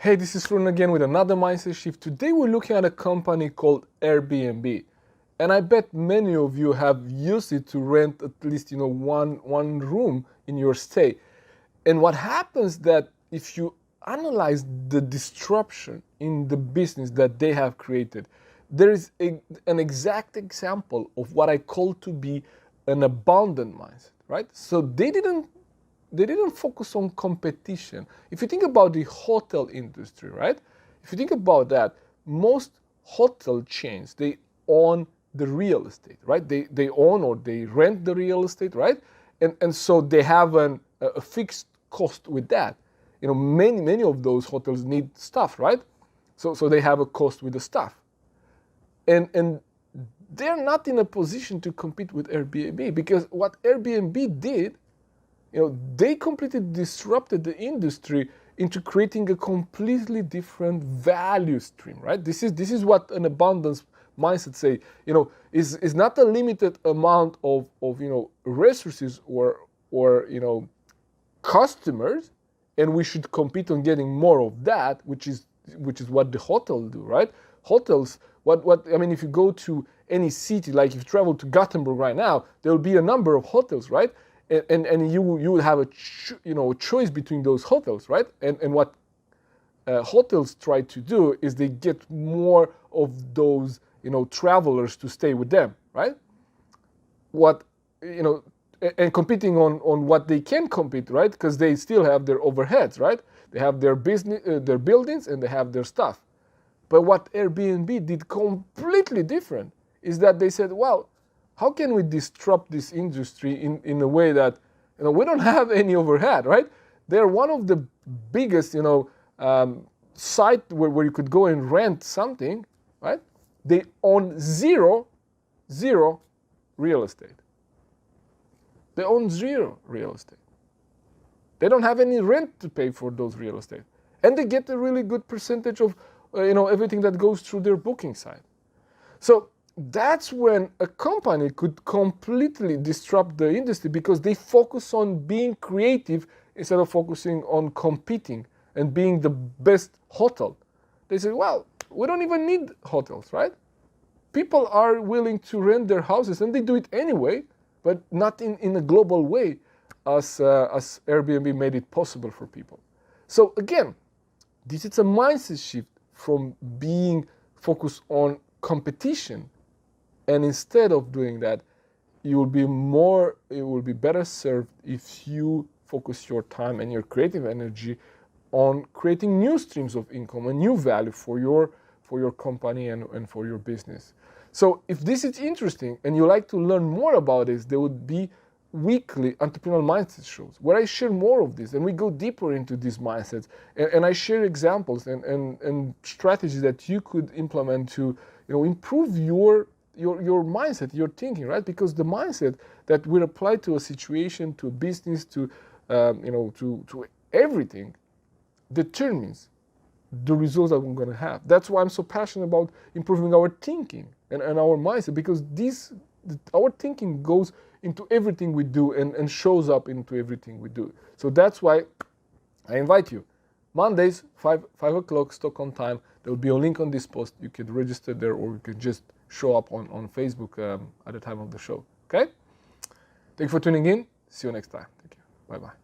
Hey, this is Rune again with another Mindset Shift. Today we're looking at a company called Airbnb. And I bet many of you have used it to rent at least one room in your stay. And what happens that if you analyze the disruption in the business that they have created, there is an exact example of what I call to be an abundant mindset, right? So they didn't focus on competition. If you think about the hotel industry, right? If you think about that, most hotel chains, they own the real estate, right? They own or they rent the real estate, right? And so they have a fixed cost with that. Many of those hotels need staff, right? So they have a cost with the staff. And they're not in a position to compete with Airbnb, because what Airbnb did, they completely disrupted the industry into creating a completely different value stream, right? This is what an abundance mindset say. Is not a limited amount of resources or customers, and we should compete on getting more of that, which is what the hotels do, right? Hotels, if you go to any city, like if you travel to Gothenburg right now, there will be a number of hotels, right? And you will have a choice between those hotels, right? And what hotels try to do is they get more of those travelers to stay with them, right? And competing on what they can compete, right? Because they still have their overheads, right? They have their business, their buildings, and they have their stuff. But what Airbnb did completely different is that they said, well, how can we disrupt this industry in a way that we don't have any overhead, right? They're one of the biggest site where you could go and rent something, right? They own zero real estate. They own zero real estate. They don't have any rent to pay for those real estate, and they get a really good percentage of everything that goes through their booking site. So that's when a company could completely disrupt the industry, because they focus on being creative instead of focusing on competing and being the best hotel. They say, well, we don't even need hotels, right? People are willing to rent their houses, and they do it anyway, but not in a global way as Airbnb made it possible for people. So again, this is a mindset shift from being focused on competition. And instead of doing that, you will be better served if you focus your time and your creative energy on creating new streams of income and new value for your company and for your business. So if this is interesting and you like to learn more about this, there would be weekly entrepreneurial mindset shows where I share more of this and we go deeper into these mindsets, and I share examples and strategies that you could implement to improve your mindset, your thinking, right? Because the mindset that will apply to a situation, to a business, to everything, determines the results that we're going to have. That's why I'm so passionate about improving our thinking and our mindset, because our thinking goes into everything we do and shows up into everything we do. So that's why I invite you. Mondays, 5 o'clock Stockholm time, there will be a link on this post. You can register there, or you can just show up on Facebook at the time of the show. Okay? Thank you for tuning in. See you next time. Thank you. Bye-bye.